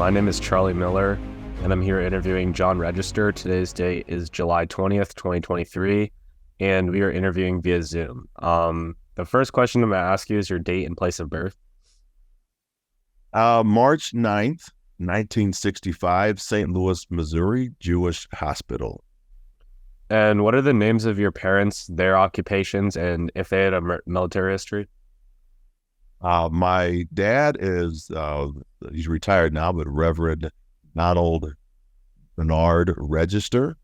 My name is Charlie Miller, and I'm here interviewing John Register. Today's date is July 20th, 2023, and we are interviewing via Zoom. The first question I'm going to ask you is your date and place of birth. March 9th, 1965, St. Louis, Missouri, Jewish Hospital. And what are the names of your parents, their occupations, and if they had a military history? My dad is, he's retired now, but Reverend Donald Bernard Register.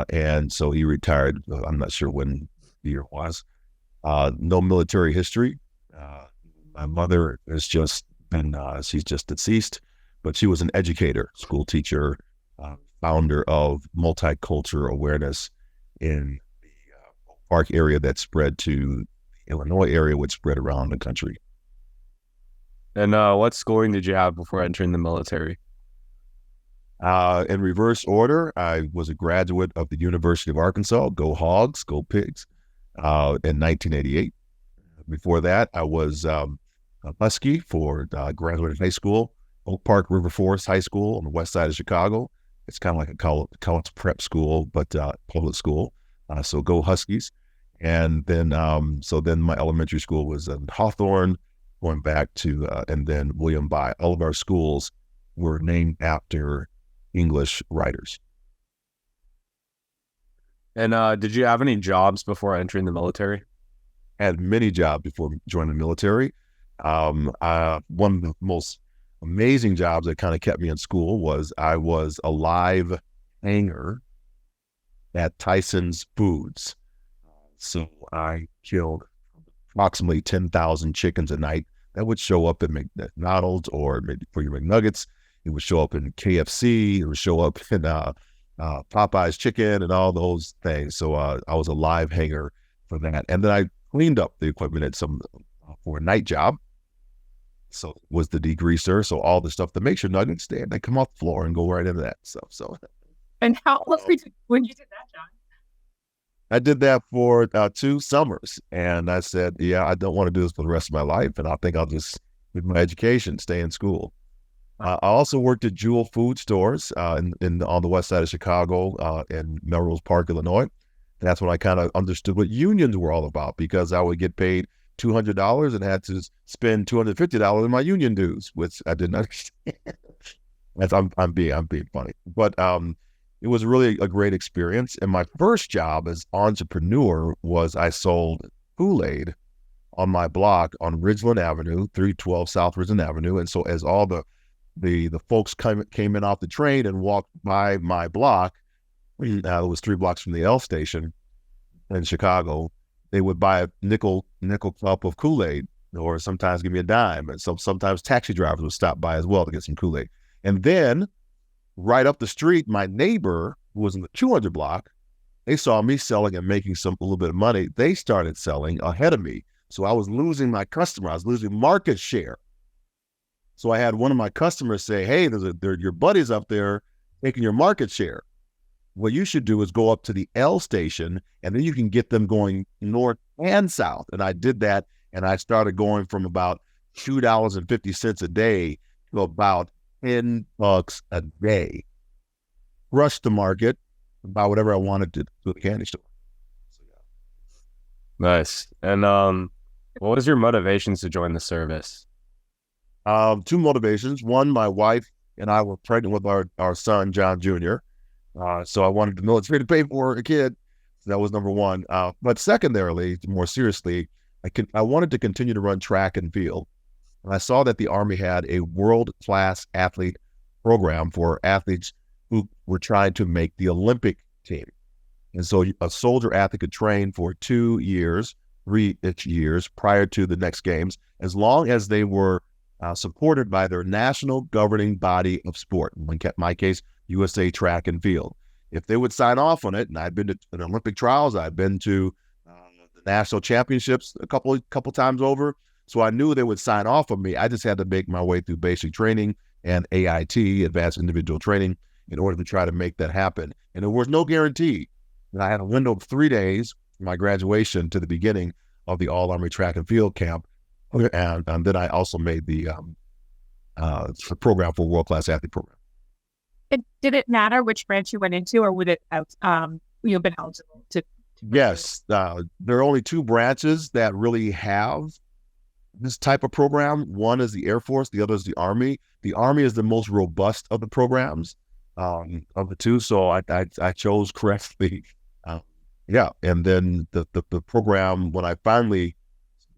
And so he retired, I'm not sure when the year was. No military history. My mother has just been, she's just deceased, but she was an educator, school teacher, founder of Multicultural Awareness in the Park area that spread to Illinois area, which spread around the country. And what schooling did you have before entering the military? In reverse order, I was a graduate of the University of Arkansas, go Hogs, go Pigs, in 1988. Before that, I was a Husky for graduated high school, Oak Park River Forest High School on the west side of Chicago. It's kind of like a college prep school, but public school. So go Huskies. And then, so then my elementary school was in Hawthorne, going back to, and then William Bye. All of our schools were named after English writers. And did you have any jobs before entering the military? Had many jobs before joining the military. One of the most amazing jobs that kind of kept me in school was I was a live hanger at Tyson's Foods. So I killed approximately 10,000 chickens a night. That would show up at McDonald's or for your McNuggets. It would show up in KFC. It would show up in Popeye's Chicken and all those things. So I was a live hanger for that. And then I cleaned up the equipment at for a night job. So it was the degreaser. So all the stuff that makes your nuggets, they come off the floor and go right into that stuff. So. And how old were you when you did that, John? I did that for 2 summers, and I said, yeah, I don't want to do this for the rest of my life, and I think I'll just, with my education, stay in school. I also worked at Jewel Food Stores on the west side of Chicago in Melrose Park, Illinois. That's when I kind of understood what unions were all about, because I would get paid $200 and had to spend $250 in my union dues, which I didn't understand. I'm being funny, but it was really a great experience. And my first job as entrepreneur was I sold Kool-Aid on my block on Ridgeland Avenue, 312 South Ridgeland Avenue. And so as all the folks came in off the train and walked by my block, it was 3 blocks from the L station in Chicago, they would buy a nickel cup of Kool-Aid, or sometimes give me a dime. And sometimes taxi drivers would stop by as well to get some Kool-Aid. And then right up the street, my neighbor, who was in the 200 block, they saw me selling and making a little bit of money. They started selling ahead of me. So I was losing my customer. I was losing market share. So I had one of my customers say, hey, your buddies up there taking your market share. What you should do is go up to the L station, and then you can get them going north and south. And I did that, and I started going from about $2.50 a day to about $10 a day. Rush the market, buy whatever I wanted to the candy store. So, yeah. Nice. And what was your motivations to join the service? 2 motivations. One, my wife and I were pregnant with our son, John Jr. So I wanted the military to pay for a kid. So that was number one. But secondarily, more seriously, I wanted to continue to run track and field. And I saw that the Army had a world-class athlete program for athletes who were trying to make the Olympic team. And so a soldier athlete could train for 2 years, 3 years prior to the next games, as long as they were supported by their national governing body of sport. In my case, USA Track and Field. If they would sign off on it, and I'd been to the Olympic trials, I'd been to the national championships a couple times over. So I knew they would sign off on me. I just had to make my way through basic training and AIT, Advanced Individual Training, in order to try to make that happen. And there was no guarantee. And I had a window of 3 days from my graduation to the beginning of the All Army Track and Field camp. And then I also made the It's a program for world-class athlete program. And did it matter which branch you went into, or would it you've been eligible to Yes, there are only two branches that really have this type of program. One is the Air Force, the other is the Army. The Army is the most robust of the programs of the two, so I chose correctly. Yeah, and then the program, when I finally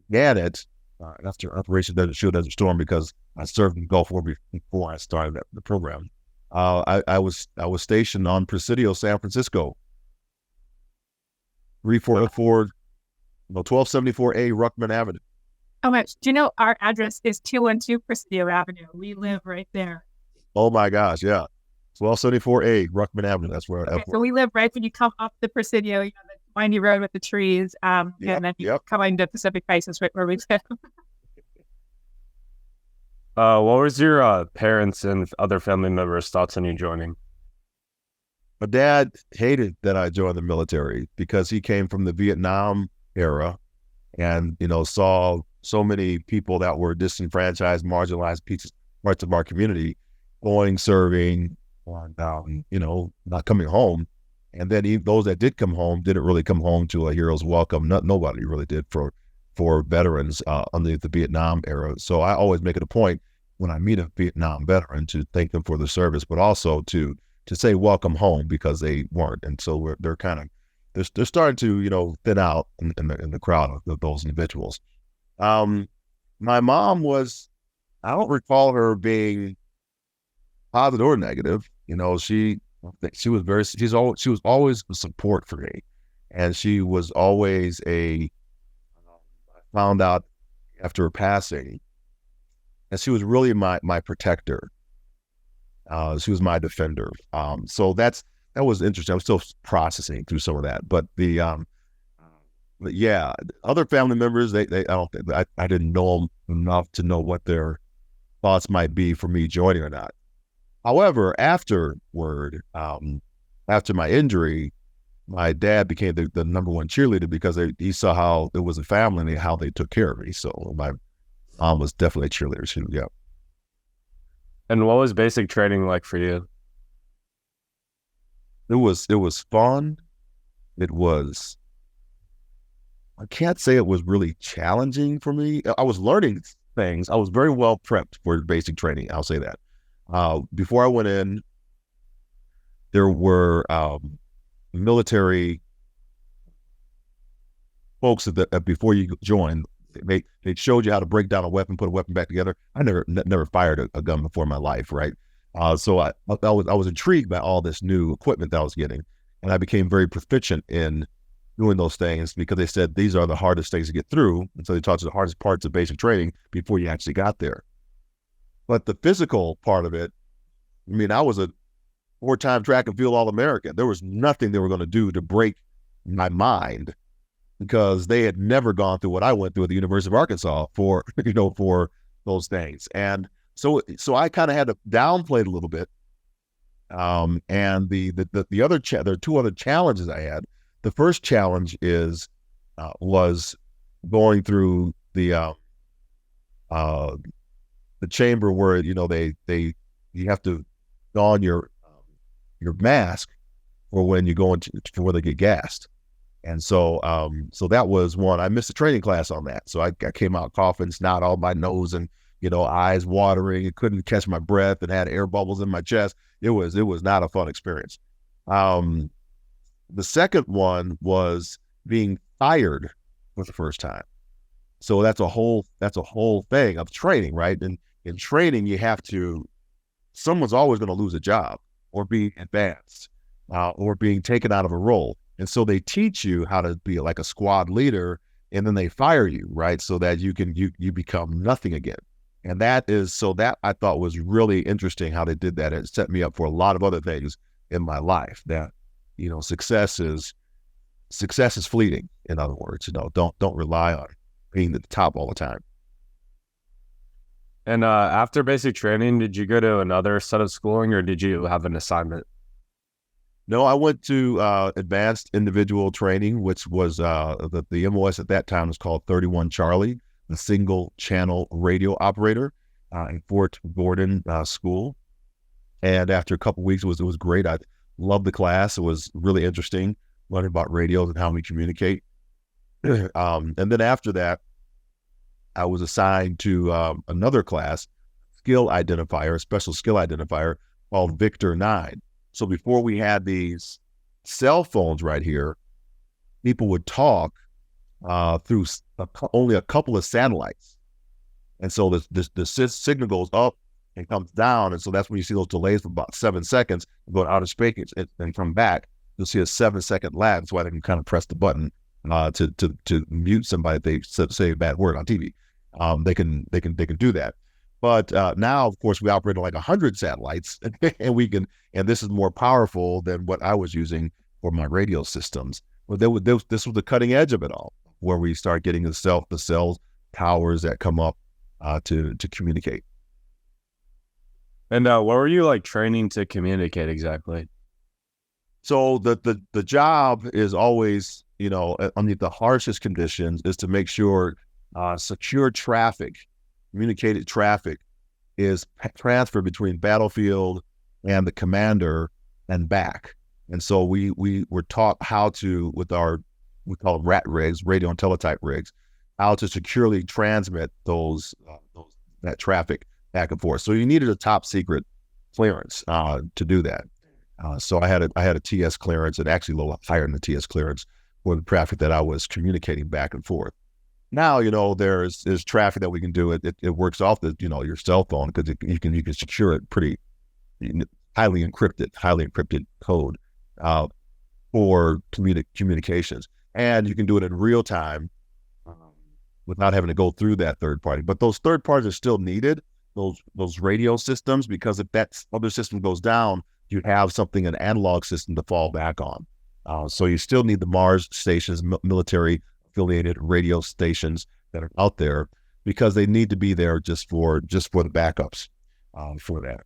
began it, after Operation Desert Shield, Desert Storm, because I served in the Gulf War before I started the program. I was stationed on Presidio, San Francisco, 1274A Ruckman Avenue. Oh my! Do you know our address is 212 Presidio Avenue? We live right there. Oh my gosh, yeah, 1274A Ruckman Avenue. That's where. Okay, so we live right when you come up the Presidio, the windy road with the trees, and then you come into Pacific Crisis, right where we live. What was your parents and other family members' thoughts on you joining? My dad hated that I joined the military because he came from the Vietnam era and, saw so many people that were disenfranchised, marginalized parts of our community going, serving, not coming home. And then even those that did come home didn't really come home to a hero's welcome. Nobody really did for veterans under the Vietnam era. So I always make it a point when I meet a Vietnam veteran to thank them for their service, but also to say welcome home, because they weren't. And so they're starting to, thin out in the crowd of those individuals. My mom I don't recall her being positive or negative. She was always a support for me. And she was always I found out after her passing, and she was really my protector. She was my defender. So that was interesting. I'm still processing through some of that, but but yeah, other family members, I didn't know them enough to know what their thoughts might be for me joining or not. However, afterward, after my injury, my dad became the number one cheerleader because he saw how it was a family and how they took care of me. So my mom was definitely a cheerleader. Yeah. And what was basic training like for you? It was fun. I can't say it was really challenging for me. I was learning things. I was very well prepped for basic training. I'll say that. Before I went in, there were military folks that before you joined, they showed you how to break down a weapon, put a weapon back together. I never fired a gun before in my life, right? So I was intrigued by all this new equipment that I was getting, and I became very proficient in doing those things because they said these are the hardest things to get through, and so they taught you the hardest parts of basic training before you actually got there. But the physical part of it, I was a 4-time track and field All-American. There was nothing they were going to do to break my mind, because they had never gone through what I went through at the University of Arkansas for those things. And so I kind of had to downplay it a little bit. And the other there are two other challenges I had. The first challenge was going through the chamber where you have to don your mask for when you go for where they get gassed. And so that was one. I missed a training class on that. So I came out coughing, snot all my nose, and eyes watering, and couldn't catch my breath, and had air bubbles in my chest. It was not a fun experience. The second one was being fired for the first time. So that's a whole thing of training, right? And in training, someone's always going to lose a job or be advanced or being taken out of a role. And so they teach you how to be like a squad leader, and then they fire you, right? So that you become nothing again. And that I thought was really interesting how they did that. It set me up for a lot of other things in my life that, success is fleeting. In other words, don't rely on being at the top all the time. And after basic training, did you go to another set of schooling, or did you have an assignment? No, I went to advanced individual training, which was the MOS at that time was called 31 Charlie, the single channel radio operator. in Fort Gordon School. And after a couple of weeks, it was great. I loved the class. It was really interesting learning about radios and how we communicate. And then after that, I was assigned to another class, special skill identifier called Victor 9. So before we had these cell phones right here, people would talk through only a couple of satellites. And so the signal goes up and comes down. And so that's when you see those delays for about 7 seconds, go to outer space and come back. You'll see a 7-second lag. That's why they can kind of press the button to mute somebody if they say a bad word on TV. They can do that. But now, of course, we operate on like 100 satellites, and this is more powerful than what I was using for my radio systems. But this was the cutting edge of it all, where we start getting the cell towers that come up to communicate. And what were you like training to communicate exactly? So the job is always, under the harshest conditions, is to make sure secure traffic, communicated traffic, is transferred between battlefield and the commander and back. And so we were taught how to, we call them RAT rigs, radio and teletype rigs, how to securely transmit that traffic back and forth. So you needed a top secret clearance to do that. So I had a TS clearance, and actually a little higher than the TS clearance for the traffic that I was communicating back and forth. Now, there's traffic that we can do. It works off your cell phone, because you can secure it pretty highly encrypted code for communications, and you can do it in real time without having to go through that third party. But those third parties are still needed, those radio systems, because if that other system goes down, you have an analog system to fall back on. So you still need the Mars stations, military affiliated radio stations that are out there, because they need to be there just for the backups for that.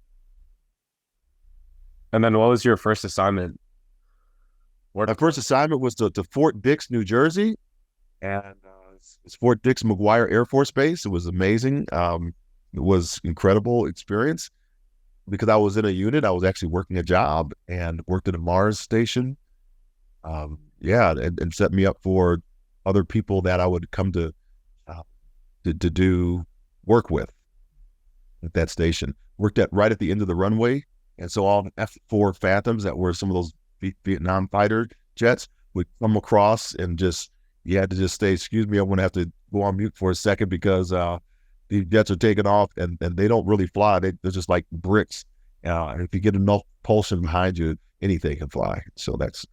And then what was your first assignment? My first assignment was to Fort Dix, New Jersey, and it's Fort Dix McGuire Air Force Base. It was amazing. It was incredible experience, because I was in a unit. I was actually working a job and worked at a Mars station. And set me up for other people that I would come to do work with at that station. Worked right at the end of the runway. And so all the F-4 Phantoms that were some of those Vietnam fighter jets would come across, and you had to just say, "Excuse me, I'm going to have to go on mute for a second, because the jets are taking off, and they don't really fly. They're just like bricks. And if you get enough propulsion behind you, anything can fly." So that's.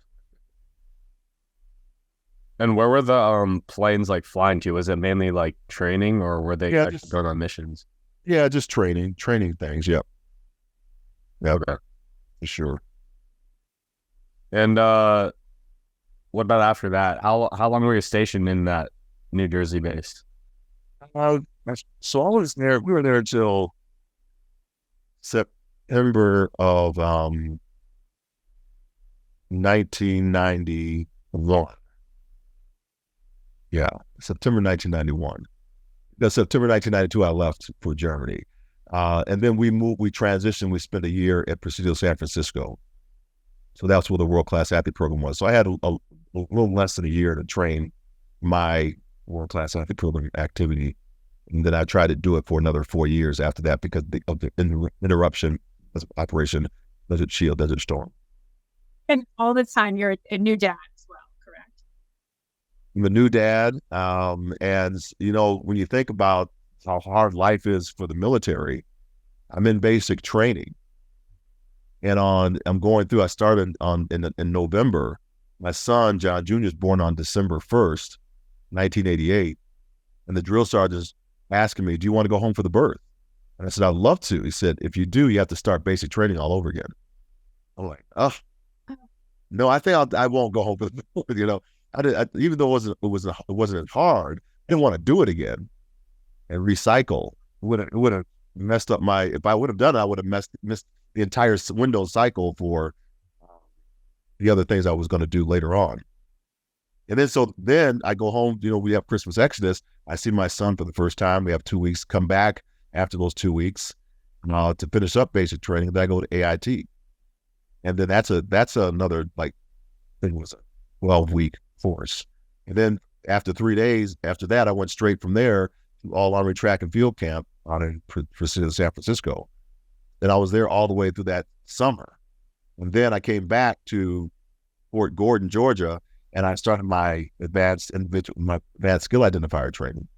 And where were the planes like flying to? Was it mainly like training, or were they actually going on missions? Yeah, just training things. Yep. Yeah, okay. For sure. And what about after that? How long were you stationed in that New Jersey base? So I was there. We were there until September of 1991. Yeah, September 1991. That's September 1992. I left for Germany, and then we transitioned. We spent a year at Presidio San Francisco. So that's where the World Class Athlete Program was. So I had a little less than a year to train my World Class Athlete Program activity. And then I tried to do it for another 4 years after that, because of the interruption of Operation Desert Shield, Desert Storm. And all the time you're a new dad as well, correct? I'm a new dad. And, when you think about how hard life is for the military, I'm in basic training. And I'm going through, I started in November. My son, John Jr., is born on December 1st, 1988. And the drill sergeant's asking me, "Do you want to go home for the birth?" And I said, "I'd love to." He said, "If you do, you have to start basic training all over again." I'm like, "Oh, no, I think I won't go home for the birth." Even though it wasn't hard, I didn't want to do it again and recycle. It would have messed up if I would have done it, I would have missed the entire Windows cycle for the other things I was going to do later on. And then I go home, we have Christmas Exodus. I see my son for the first time. We have 2 weeks, come back, after those 2 weeks to finish up basic training. Then I go to AIT, and then that's another, like, I think it was a 12-week course. And then after 3 days after that, I went straight from there to All Army Track and Field Camp out in San Francisco. And I was there all the way through that summer. And then I came back to Fort Gordon, Georgia, and I started my advanced skill identifier training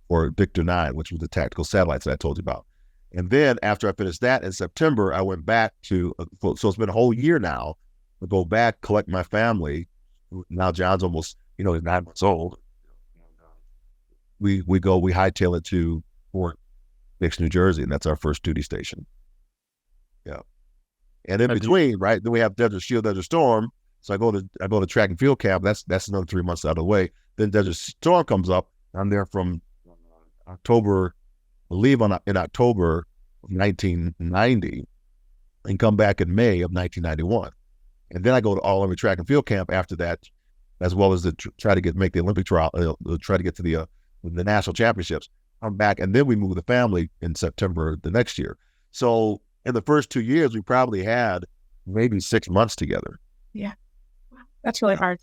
for Victor 9, which was the tactical satellites that I told you about. And then after I finished that in September, I went back to, so it's been a whole year now, to go back, collect my family. Now John's almost, he's 9 months old. We hightail it to Fort Dix, New Jersey, and that's our first duty station. Yeah. And in between, right, then we have Desert Shield, Desert Storm. So I go to Track and Field Camp. That's another 3 months out of the way. Then Desert Storm comes up. I'm there from October, I believe in October of 1990, and come back in May of 1991. And then I go to All Army Track and Field Camp after that, as well as to try to make the Olympic trial, try to get to the national championships. I'm back, and then we moved the family in September the next year. So in the first 2 years, we probably had maybe 6 months together. Yeah. That's really hard.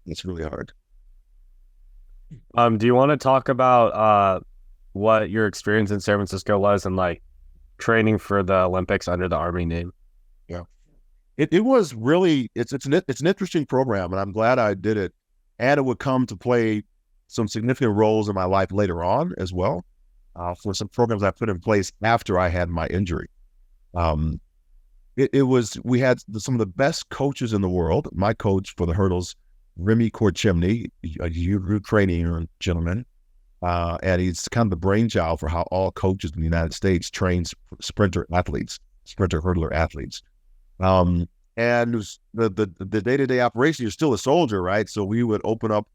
It's really hard. Do you want to talk about what your experience in San Francisco was and like training for the Olympics under the Army name? Yeah, it was really it's an interesting program, and I'm glad I did it. And it would come to play some significant roles in my life later on as well, for some programs I put in place after I had my injury. We had some of the best coaches in the world. My coach for the hurdles, Remy Korchemny, a Ukrainian gentleman, and he's kind of the brainchild for how all coaches in the United States train sprinter hurdler athletes. And it was the day-to-day operation, you're still a soldier, right? So we would open up,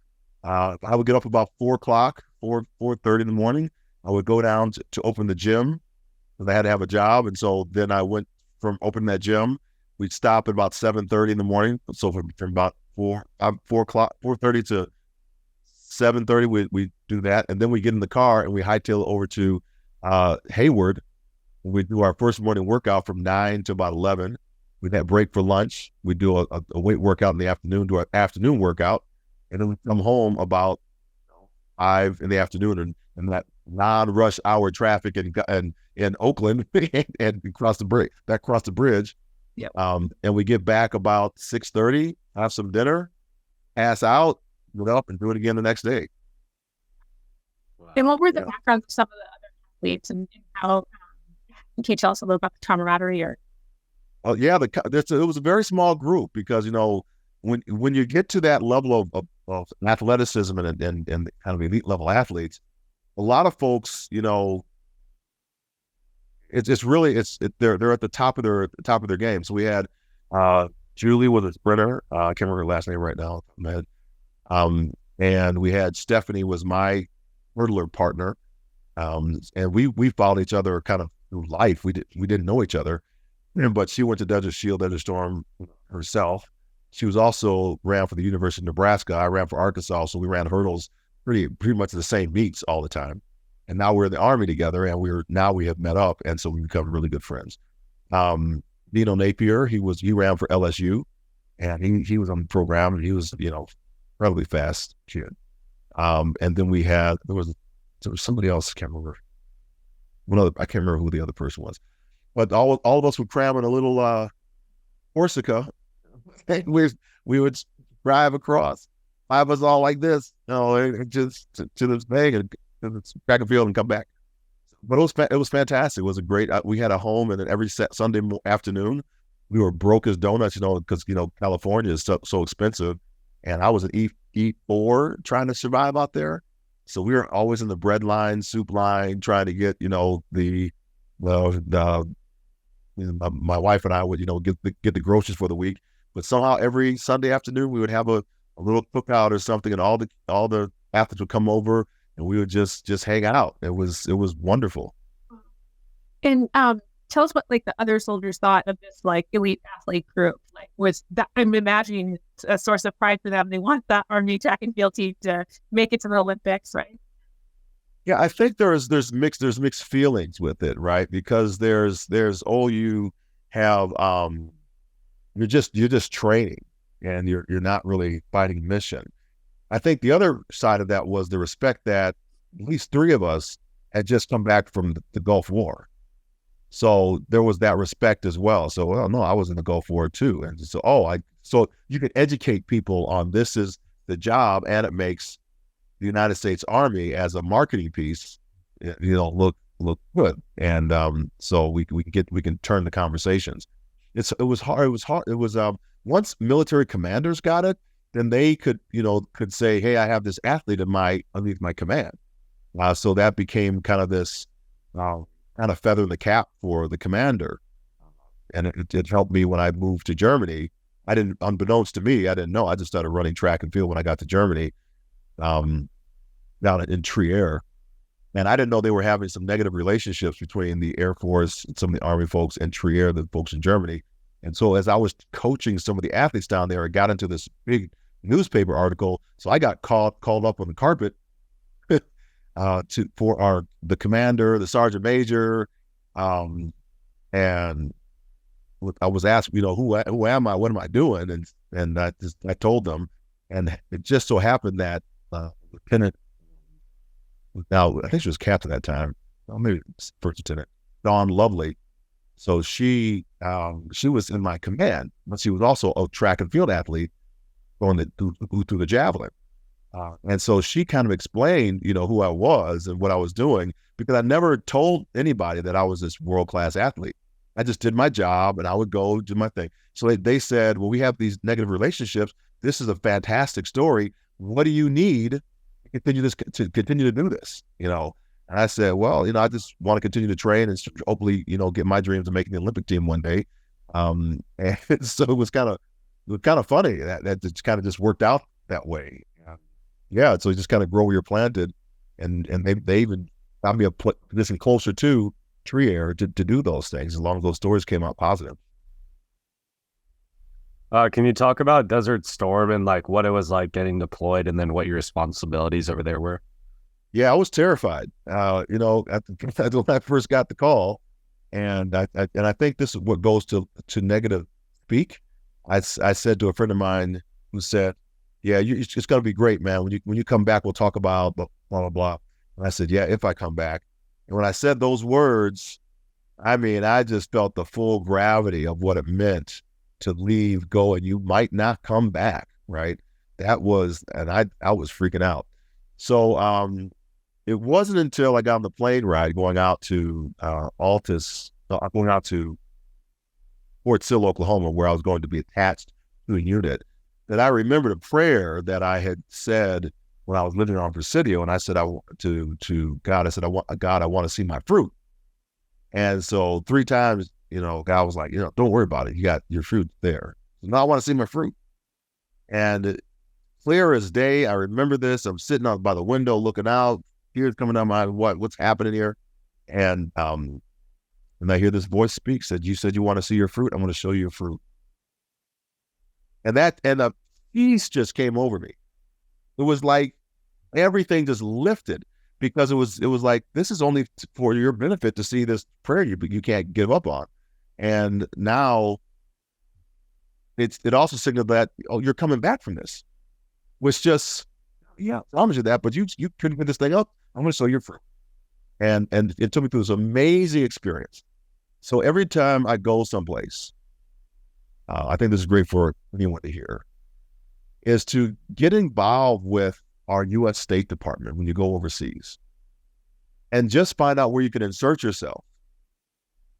I would get up about 4:30 in the morning. I would go down to open the gym because I had to have a job. And so then I went from opening that gym, we'd stop at about 7:30 in the morning. So from about 4:30 to 7:30, we do that. And then we get in the car and we hightail over to Hayward. We do our first morning workout from 9 to about 11. We'd have break for lunch. We do a weight workout in the afternoon, do our afternoon workout. And then we come home about 5 in the afternoon, and that non-rush hour traffic in Oakland and cross the bridge. Yep. And we get back about 6:30, have some dinner, pass out, get up, and do it again the next day. Wow. And what were the backgrounds of some of the other athletes, and how? Can you tell us a little about the camaraderie? Or it was a very small group because when you get to that level of athleticism and kind of elite level athletes, a lot of folks, they're at the top of their game. So we had Julie was a sprinter. I can't remember her last name right now. And we had Stephanie was my hurdler partner. And we followed each other kind of through life. We didn't know each other, but she went to Desert Shield, Desert Storm herself. She was also ran for the University of Nebraska. I ran for Arkansas, so we ran hurdles pretty much the same meets all the time. And now we're in the Army together, and we have met up, and so we become really good friends. Dino Napier, he ran for LSU, and he was on the program, and he was incredibly fast kid. And then there was somebody else, I can't remember. I can't remember who the other person was, but all of us would cram in a little Corsica. We would drive across, 5 of us all like this, just to this thing and track and field and come back. But it was fantastic. It was a great. We had a home, and then every Sunday afternoon, we were broke as donuts, because California is so expensive, and I was an E4 trying to survive out there. So we were always in the bread line, soup line, trying to get my wife and I would get the groceries for the week. But somehow every Sunday afternoon we would have a little cookout or something, and all the athletes would come over, and we would just hang out. It was wonderful. And tell us what the other soldiers thought of this elite athlete group. Was that, I'm imagining, a source of pride for them? They want the Army track and field team to make it to the Olympics, right? Yeah, I think there's mixed feelings with it, right? Because you have you're just training and you're not really fighting a mission. I think the other side of that was the respect that at least three of us had just come back from the Gulf War. So there was that respect as well. So, well, no, I was in the Gulf War too. And so, so you can educate people on this is the job, and it makes the United States Army as a marketing piece, look good. And so we can turn the conversations. It was hard. It was once military commanders got it, then they could say, hey, I have this athlete underneath my command. So that became kind of this kind of feather in the cap for the commander. And it helped me when I moved to Germany. Unbeknownst to me, I didn't know. I just started running track and field when I got to Germany, down in Trier. And I didn't know they were having some negative relationships between the Air Force and some of the Army folks and Trier, the folks in Germany. And so as I was coaching some of the athletes down there, I got into this big newspaper article. So I got called up on the carpet for the commander, the sergeant major, and I was asked, who am I? What am I doing? And I told them, and it just so happened that Lieutenant, now I think she was captain at that time, maybe first lieutenant, Dawn Lovely. So she was in my command, but she was also a track and field athlete going through the javelin. And so she kind of explained, who I was and what I was doing, because I never told anybody that I was this world-class athlete. I just did my job and I would go do my thing. So they said, well, we have these negative relationships. This is a fantastic story. What do you need to continue to do this? And I said, well, I just want to continue to train and hopefully, get my dreams of making the Olympic team one day. And so it was kind of funny that it kind of just worked out that way. Yeah. So you just kind of grow where you're planted, and they even got me a position closer to Trier to do those things, as long as those stories came out positive. Can you talk about Desert Storm and like what it was like getting deployed, and then what your responsibilities over there were? Yeah, I was terrified. When I first got the call, and I think this is what goes to negative speak. I said to a friend of mine who said, "Yeah, it's going to be great, man. When you come back, we'll talk about blah blah blah." And I said, "Yeah, if I come back." And when I said those words, I mean, I just felt the full gravity of what it meant to leave, go, and you might not come back, right? And I was freaking out. So it wasn't until I got on the plane ride going out to going out to Fort Sill, Oklahoma, where I was going to be attached to a unit, that I remembered a prayer that I had said when I was living on Presidio. And I said, to God, I want to see my fruit. And so 3 times, God was like, don't worry about it. You got your fruit there. So now I want to see my fruit. And clear as day, I remember this. I'm sitting out by the window looking out. Tears coming down my eyes. What's happening here? And I hear this voice speak, said you want to see your fruit? I'm going to show you your fruit. And the peace just came over me. It was like everything just lifted, because it was like, this is only for your benefit to see this prayer you can't give up on. And now it also signaled that, you're coming back from this, which just, I promise you that, but you couldn't get this thing up. I'm going to show you fruit. And it took me through this amazing experience. So every time I go someplace, I think this is great for anyone to hear, is to get involved with our U.S. State Department when you go overseas, and just find out where you can insert yourself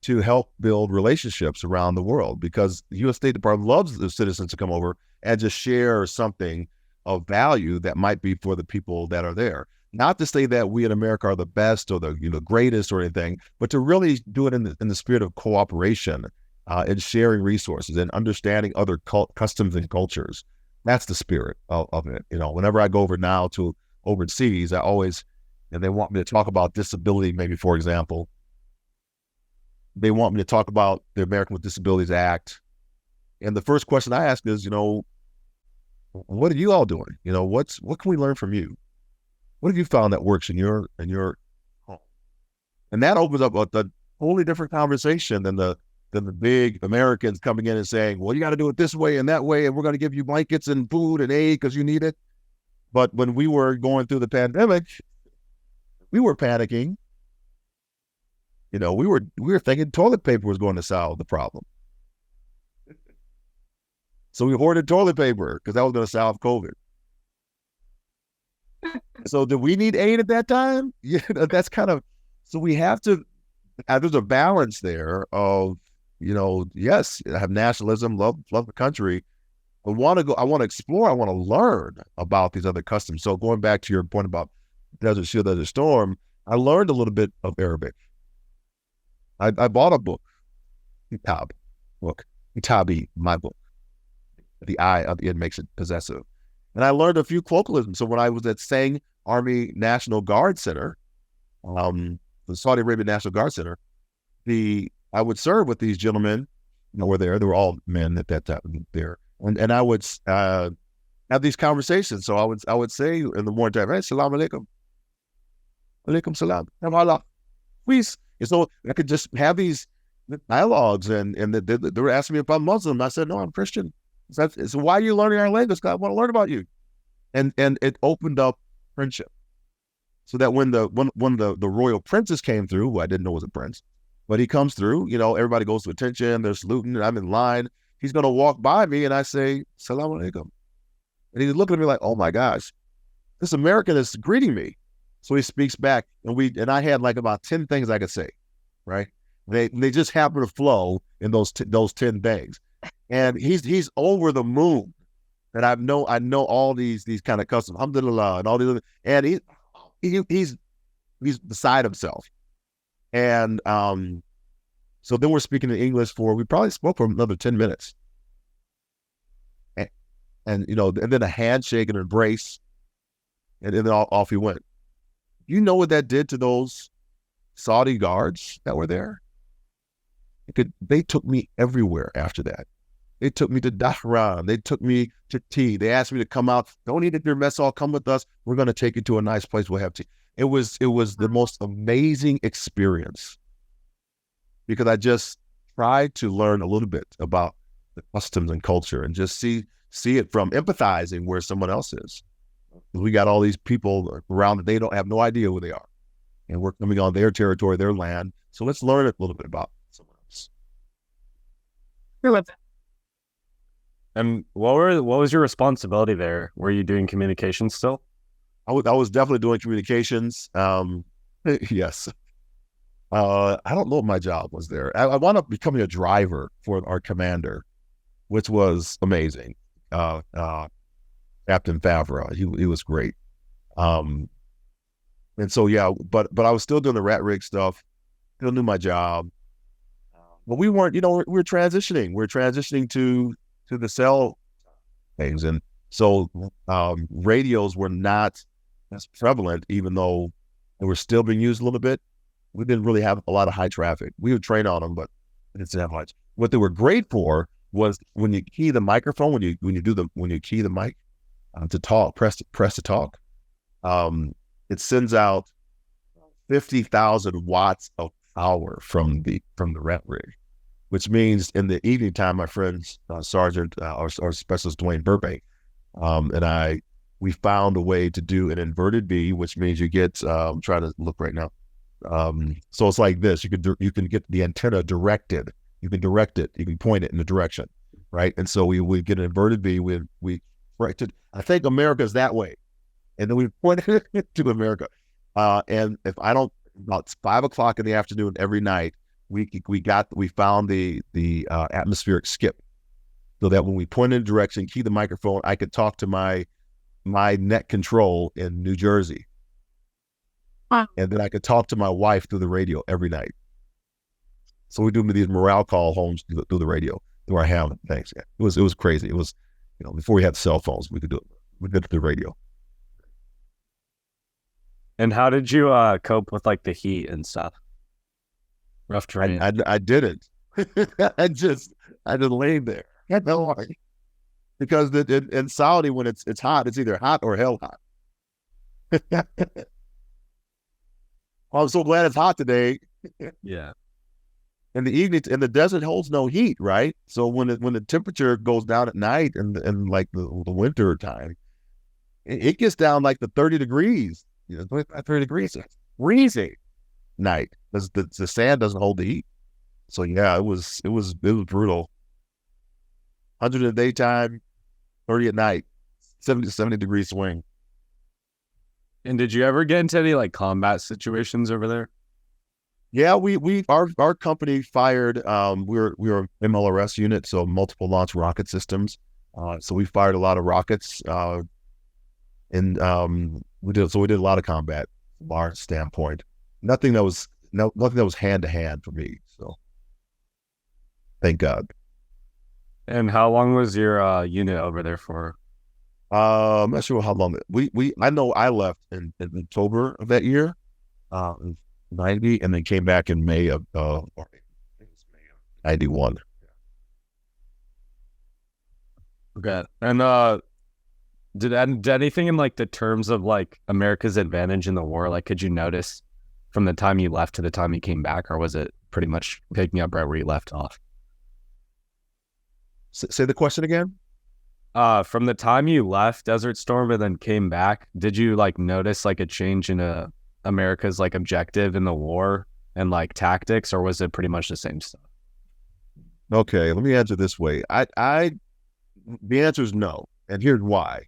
to help build relationships around the world, because the U.S. State Department loves the citizens to come over and just share something of value that might be for the people that are there. Not to say that we in America are the best or the greatest or anything, but to really do it in the spirit of cooperation and sharing resources and understanding other customs and cultures. That's the spirit of it. Whenever I go over now to overseas, I always, and they want me to talk about disability, maybe, for example, they want me to talk about the American with Disabilities Act. And the first question I ask is, what are you all doing? What can we learn from you? What have you found that works in your home? And that opens up a totally different conversation than the big Americans coming in and saying, well, you got to do it this way and that way, and we're going to give you blankets and food and aid because you need it. But when we were going through the pandemic, we were panicking. We were thinking toilet paper was going to solve the problem. So we hoarded toilet paper because that was going to solve COVID. So did we need aid at that time? Yeah, that's kind of, so we have to, there's a balance there of, yes, I have nationalism, love the country, but I want to explore, I want to learn about these other customs. So going back to your point about Desert Shield, Desert Storm, I learned a little bit of Arabic. I bought a book, Kitabi, my book. The I of it makes it possessive. And I learned a few colloquialisms. So when I was at Sang Army National Guard Center, the Saudi Arabian National Guard Center, I would serve with these gentlemen that were there. They were all men at that time there. And I would have these conversations. So I would say in the morning time, hey, salam alaikum. Alaikum salam. Allah. Please. And so I could just have these dialogues and they were asking me if I'm Muslim. I said, no, I'm Christian. So why are you learning our language? Because I want to learn about you. And it opened up friendship. So that when the royal princess came through, who I didn't know was a prince, but he comes through, everybody goes to attention, they're saluting, and I'm in line. He's going to walk by me and I say, salam alaikum. And he's looking at me like, oh my gosh, this American is greeting me. So he speaks back and I had like about 10 things I could say, right? They just happen to flow in those 10 things. And he's over the moon that I know all these kind of customs, alhamdulillah, and all these other, and he's beside himself. And so then we're speaking in English we probably spoke for another 10 minutes. And then a handshake and an embrace, and then off he went. You know what that did to those Saudi guards that were there? They took me everywhere after that. They took me to Dhahran. They took me to tea. They asked me to come out. Don't eat at your mess hall. Come with us. We're going to take you to a nice place. We'll have tea. It was the most amazing experience because I just tried to learn a little bit about the customs and culture and just see it from empathizing where someone else is. We got all these people around that they don't have no idea who they are. And we're coming on their territory, their land. So let's learn a little bit about someone else. I love that. And what was your responsibility there? Were you doing communications still? I was definitely doing communications. Yes. I don't know what my job was there. I wound up becoming a driver for our commander, which was amazing. Captain Favre, he was great. And so, yeah, but I was still doing the rat rig stuff, still knew my job. But we weren't, we're transitioning. We're transitioning to the cell things. And so radios were not as prevalent, even though they were still being used a little bit. We didn't really have a lot of high traffic. We would train on them, but it didn't have much. What they were great for was when you key the microphone, when you key the mic to talk, press to talk, it sends out 50,000 watts of power from the rat rig, which means in the evening time, my friends, Sergeant or Specialist Dwayne Burbank, and we found a way to do an inverted B, which means you get, I'm trying to look right now. So it's like this, you can get the antenna directed, you can direct it, you can point it in the direction, right? And so we get an inverted B, we directed, I think America's that way. And then we pointed it to America. And if I don't, about 5 o'clock in the afternoon every night, we found the atmospheric skip, so that when we point in a direction, key the microphone, I could talk to my net control in New Jersey. Wow. And then I could talk to my wife through the radio every night. So we do these morale call homes through the radio, through our ham things. Yeah. It was crazy. It was, before we had cell phones, we could do it. We did it through the radio. And how did you cope with like the heat and stuff? Rough terrain. I didn't. I just laid there. I had no idea. Because in Saudi, when it's hot, it's either hot or hell hot. I'm so glad it's hot today. Yeah. In the evening, and the desert holds no heat, right? So when the temperature goes down at night and like the winter time, it gets down like the 30 degrees, 25, 30 degrees. It's freezing night because the sand doesn't hold the heat. So yeah, it was brutal. 100 in the daytime, 30 at night, 70 degree swing. And did you ever get into any like combat situations over there? Yeah, our company fired. We were MLRS unit, so multiple launch rocket systems. So we fired a lot of rockets, and we did a lot of combat from our standpoint. Nothing that was hand to hand for me. So thank God. And how long was your unit over there for? I'm not sure how long. I know I left in October of that year, 90, and then came back in May of 91. Okay. And did anything in like the terms of like America's advantage in the war, like could you notice from the time you left to the time you came back, or was it pretty much picking up right where you left off? Say the question again. From the time you left Desert Storm and then came back, did you like notice like a change in America's like objective in the war and like tactics, or was it pretty much the same stuff? Okay, let me answer this way. The answer is no, and here's why.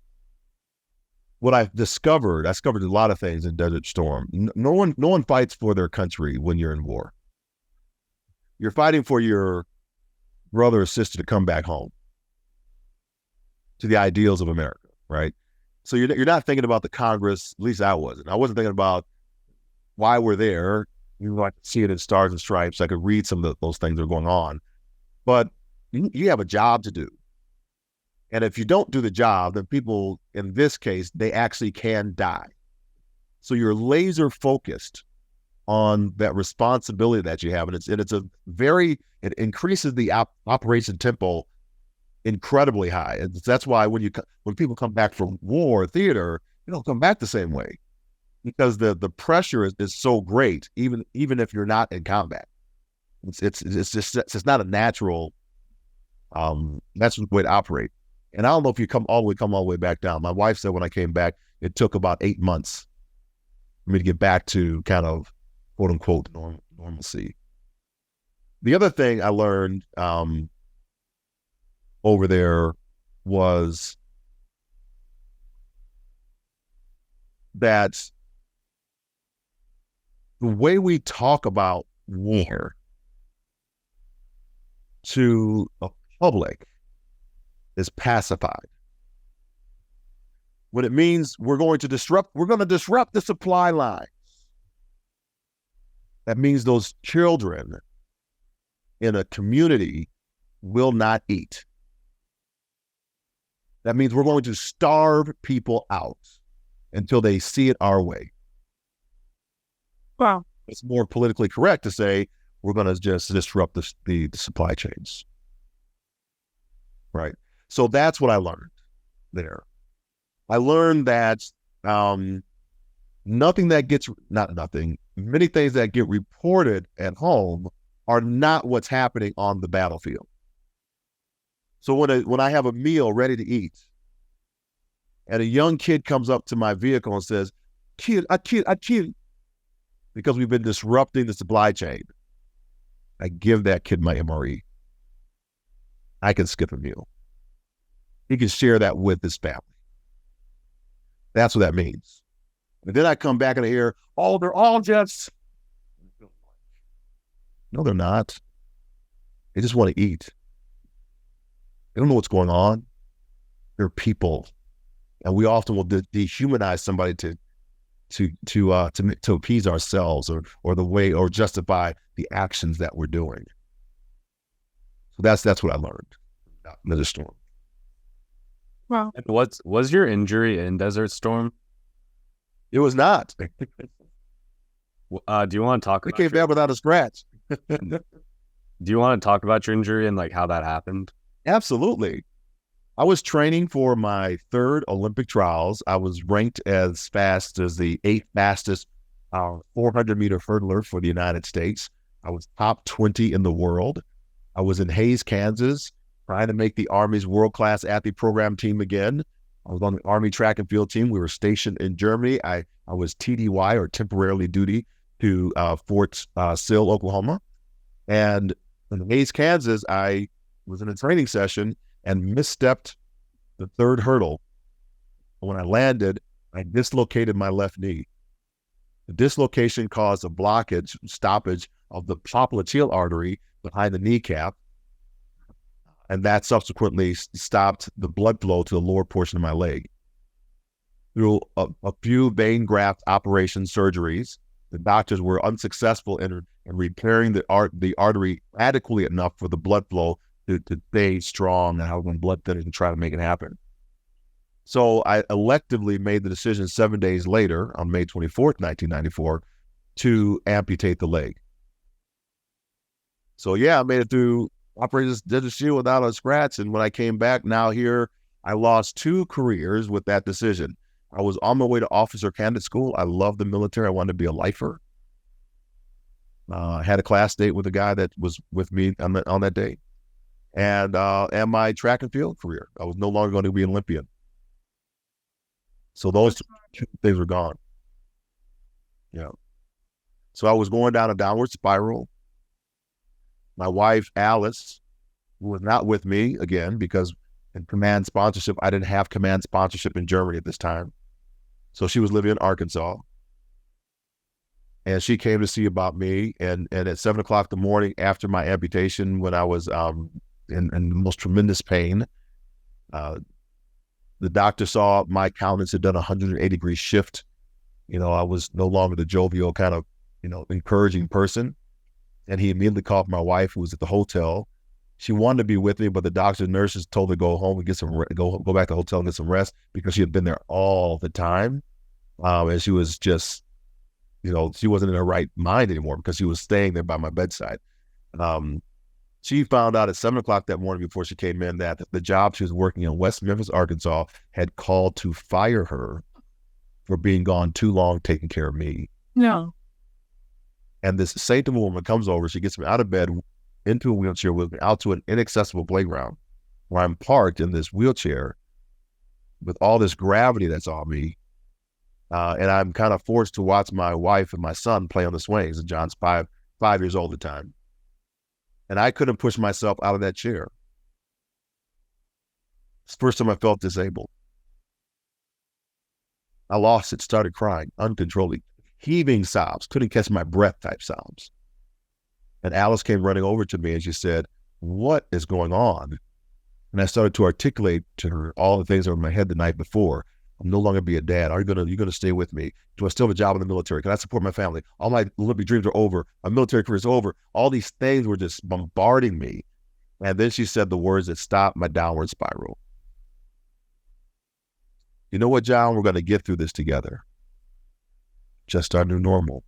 What I discovered a lot of things in Desert Storm. No one fights for their country when you're in war. You're fighting for your brother or sister to come back home to the ideals of America, right? So you're not thinking about the Congress. At least I wasn't. I wasn't thinking about why we're there. You might see it in Stars and Stripes. I could read some of those things that are going on, but you have a job to do. And if you don't do the job, then people, in this case, they actually can die. So you're laser focused on that responsibility that you have, and it increases the operation tempo incredibly high. And that's why when people come back from war or theater, they don't come back the same way, because the pressure is so great, even if you're not in combat. It's not a natural way to operate. And I don't know if you come all the way back down. My wife said when I came back, it took about 8 months for me to get back to kind of quote unquote normalcy. The other thing I learned over there was that the way we talk about war to the public is pacified. When it means we're going to disrupt the supply lines, that means those children in a community will not eat. That means we're going to starve people out until they see it our way. Wow. It's more politically correct to say we're going to just disrupt the supply chains. Right. So that's what I learned there. I learned that many things that get reported at home are not what's happening on the battlefield. So when I have a meal ready to eat, and a young kid comes up to my vehicle and says, "Kid, I killed," because we've been disrupting the supply chain, I give that kid my MRE. I can skip a meal. He can share that with his family. That's what that means. And then I come back and I hear, "Oh, they're all just..." No, they're not. They just want to eat. They don't know what's going on. They're people, and we often will dehumanize somebody to appease ourselves or the way or justify the actions that we're doing. So that's what I learned in Desert Storm. Wow. And was your injury in Desert Storm? It was not. Do you want to talk? I came back without a scratch. Do you want to talk about your injury and like how that happened? Absolutely. I was training for my third Olympic trials. I was ranked as fast as the 8th fastest 400-meter hurdler for the United States. I was top 20 in the world. I was in Hays, Kansas, trying to make the Army's world-class athlete program team again. I was on the Army track and field team. We were stationed in Germany. I was TDY, or temporarily duty, to Fort Sill, Oklahoma. And in Hays, Kansas, I was in a training session and misstepped the third hurdle. When I landed, I dislocated my left knee. The dislocation caused a stoppage of the popliteal artery behind the kneecap, and that subsequently stopped the blood flow to the lower portion of my leg. Through a few vein graft operation surgeries, the doctors were unsuccessful in repairing the artery adequately enough for the blood flow to stay strong, and I was on blood thinners and try to make it happen. So I electively made the decision 7 days later, on May 24th, 1994, to amputate the leg. So yeah, I made it through Operation Desert Shield without a scratch. And when I came back now here, I lost 2 careers with that decision. I was on my way to officer candidate school. I loved the military. I wanted to be a lifer. I had a class date with a guy that was with me on that day. And my track and field career. I was no longer going to be an Olympian. So those 2 things were gone. Yeah. So I was going down a downward spiral. My wife, Alice, who was not with me again, because in command sponsorship, I didn't have command sponsorship in Germany at this time. So she was living in Arkansas. And she came to see about me. And at 7 o'clock in the morning after my amputation, when I was in the most tremendous pain, the doctor saw my countenance had done a 180-degree shift. I was no longer the jovial kind of, encouraging person. And he immediately called my wife, who was at the hotel. She wanted to be with me, but the doctors and nurses told her to go home and go back to the hotel and get some rest, because she had been there all the time. And she was just, she wasn't in her right mind anymore, because she was staying there by my bedside. She found out at 7 o'clock that morning, before she came in, that the job she was working in West Memphis, Arkansas, had called to fire her for being gone too long taking care of me. No. And this saint woman comes over. She gets me out of bed, into a wheelchair with me, out to an inaccessible playground, where I'm parked in this wheelchair with all this gravity that's on me. And I'm kind of forced to watch my wife and my son play on the swings. And John's five years old at the time. And I couldn't push myself out of that chair. It's the first time I felt disabled. I lost it, started crying uncontrollably, heaving sobs, couldn't catch my breath type sobs. And Alice came running over to me and she said, "What is going on?" And I started to articulate to her all the things that were in my head the night before. I'm no longer be a dad. Are you gonna stay with me? Do I still have a job in the military? Can I support my family? All my Olympic dreams are over. My military career is over. All these things were just bombarding me. And then she said the words that stopped my downward spiral. "You know what, John? We're gonna get through this together. Just our new normal."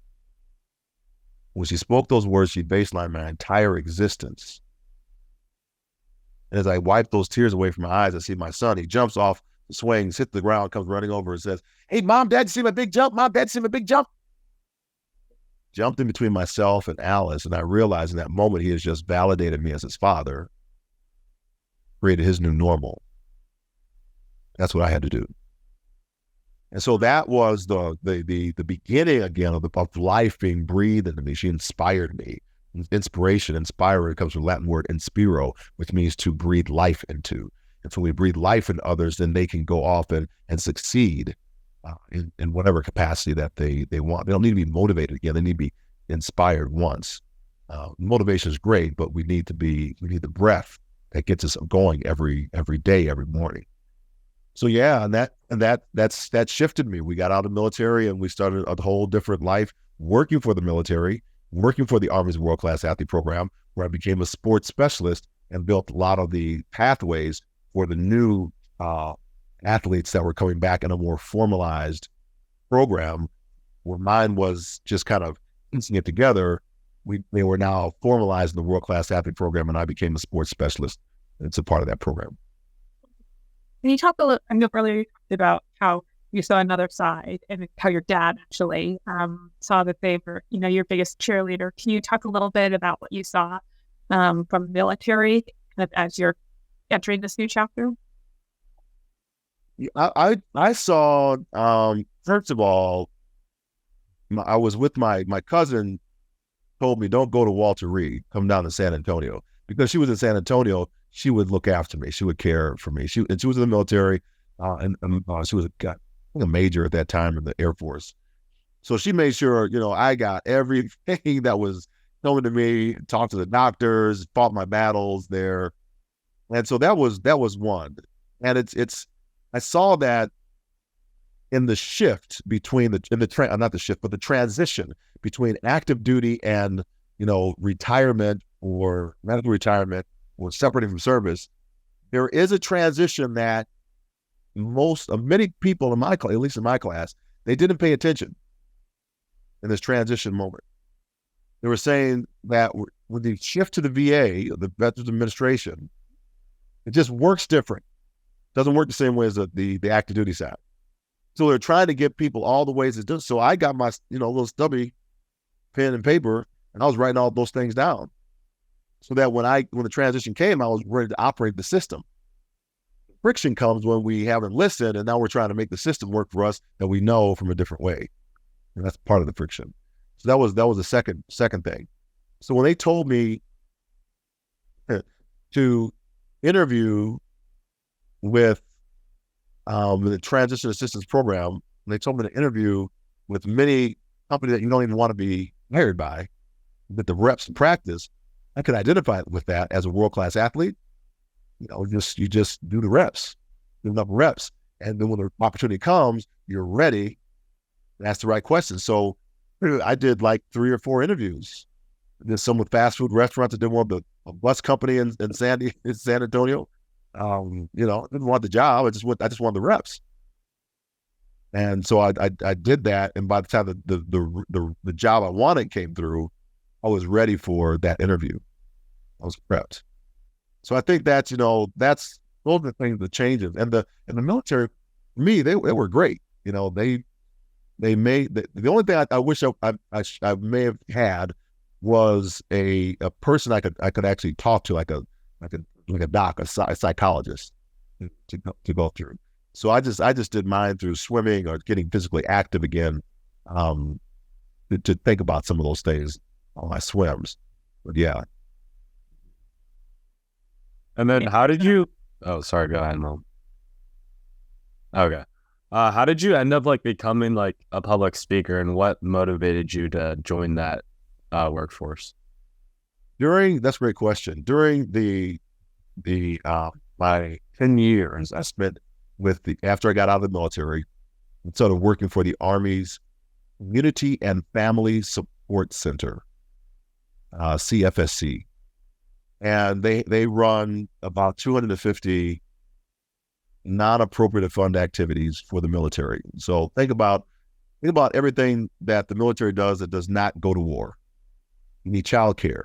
When she spoke those words, she baselined my entire existence. And as I wiped those tears away from my eyes, I see my son. He jumps off the swings, hits the ground, comes running over and says, "Hey, Mom, Dad, you see my big jump? Mom, Dad, you see my big jump?" Jumped in between myself and Alice, and I realized in that moment he has just validated me as his father, created his new normal. That's what I had to do. And so that was the beginning again of life being breathed into me. She inspired me. Inspiration, inspire, comes from the Latin word inspiro, which means to breathe life into. And so we breathe life in others, then they can go off and succeed in whatever capacity that they want. They don't need to be motivated again. They need to be inspired once. Motivation is great, but we need the breath that gets us going every day, every morning. So yeah, and that shifted me. We got out of the military and we started a whole different life working for the military, working for the Army's world-class athlete program, where I became a sports specialist and built a lot of the pathways for the new athletes that were coming back in a more formalized program, where mine was just kind of piecing it together. They were now formalized in the world-class athlete program, and I became a sports specialist. It's a part of that program. Can you talk a little? I know earlier you talked about how you saw another side and how your dad actually saw that they were, your biggest cheerleader. Can you talk a little bit about what you saw from the military kind of as you're entering this new chapter? I saw, first of all, I was with my cousin told me, don't go to Walter Reed, come down to San Antonio. Because she was in San Antonio, she would look after me. She would care for me. She was in the military, and she was a major at that time in the Air Force. So she made sure, I got everything that was coming to me, talked to the doctors, fought my battles there. And so that was one. And I saw that in the shift between the transition between active duty and, retirement or medical retirement or separating from service. There is a transition that many people in my class, at least in my class, they didn't pay attention in this transition moment. They were saying that when they shift to the VA, the Veterans Administration, it just works different. Doesn't work the same way as the active duty side. So they're trying to get people all the ways to do. So I got my, little stubby pen and paper, and I was writing all those things down, so that when the transition came, I was ready to operate the system. Friction comes when we haven't listened, and now we're trying to make the system work for us that we know from a different way, and that's part of the friction. So that was the second thing. So when they told me to interview with the transition assistance program, they told me to interview with many companies that you don't even want to be hired by, with the reps in practice, I could identify with that as a world-class athlete. You just do the reps, do enough reps. And then when the opportunity comes, you're ready and ask the right questions. So I did like 3 or 4 interviews. I did some with fast food restaurants. I did one with a bus company in San Antonio. I didn't want the job. I just wanted the reps. And so I did that. And by the time the job I wanted came through, I was ready for that interview. I was prepped. So I think that's those are the things, the changes. And the military, for me, they were great. They made the only thing I wish I may have had was a person I could actually talk to, like a doc, a psychologist to go through. So I just did mine through swimming or getting physically active again, to think about some of those things on my swims. But yeah. And then how did you, oh, sorry, go ahead, Mom. Okay. How did you end up becoming a public speaker, and what motivated you to join that workforce? That's a great question. During my 10 years I spent after I got out of the military, I started working for the Army's Community and Family Support Center, CFSC. And they run about 250 non-appropriate fund activities for the military. So think about everything that the military does that does not go to war. You need childcare.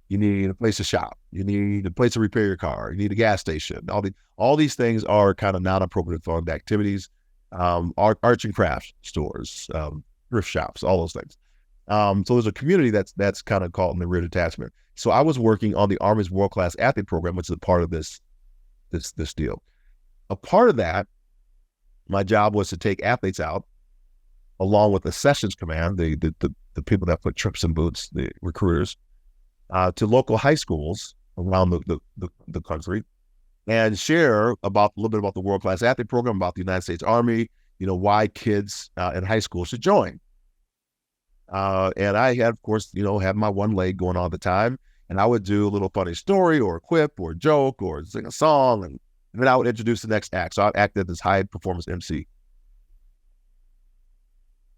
You need a place to shop. You need a place to repair your car. You need a gas station. All these things are kind of non-appropriate fund activities. Arts and crafts stores, thrift shops, all those things. So there's a community that's kind of caught in the rear detachment. So I was working on the Army's World-Class Athlete Program, which is a part of this deal. A part of that, my job was to take athletes out, along with the Sessions Command, the people that put trips in boots, the recruiters, to local high schools around the country, and share a little bit about the World-Class Athlete Program, about the United States Army, why kids in high school should join. And I had, of course, had my one leg going all the time, and I would do a little funny story or a quip or a joke or sing a song, and then I would introduce the next act. So I acted as high performance MC.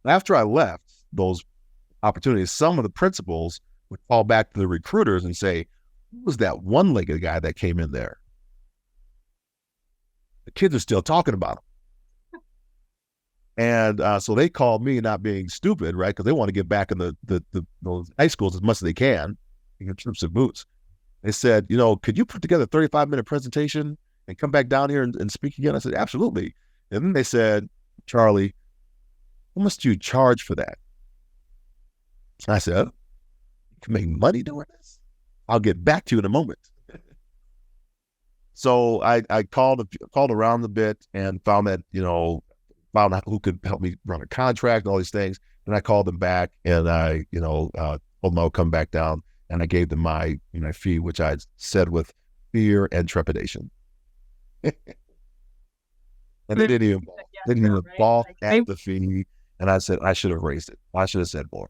After I left those opportunities, some of the principals would call back to the recruiters and say, "Who was that one-legged guy that came in there?" The kids are still talking about him. And so they called me, not being stupid, right? Because they want to get back in those high schools as much as they can, get trips and boots. They said, could you put together a 35-minute presentation and come back down here and speak again? I said, absolutely. And then they said, Charlie, how much do you charge for that? And I said, you can make money doing this? I'll get back to you in a moment. So I called around a bit and found that, found out who could help me run a contract and all these things. And I called them back and I, told them I would come back down, and I gave them my fee, which I said with fear and trepidation. And they didn't even balk at the fee. And I said, I should have raised it. I should have said more.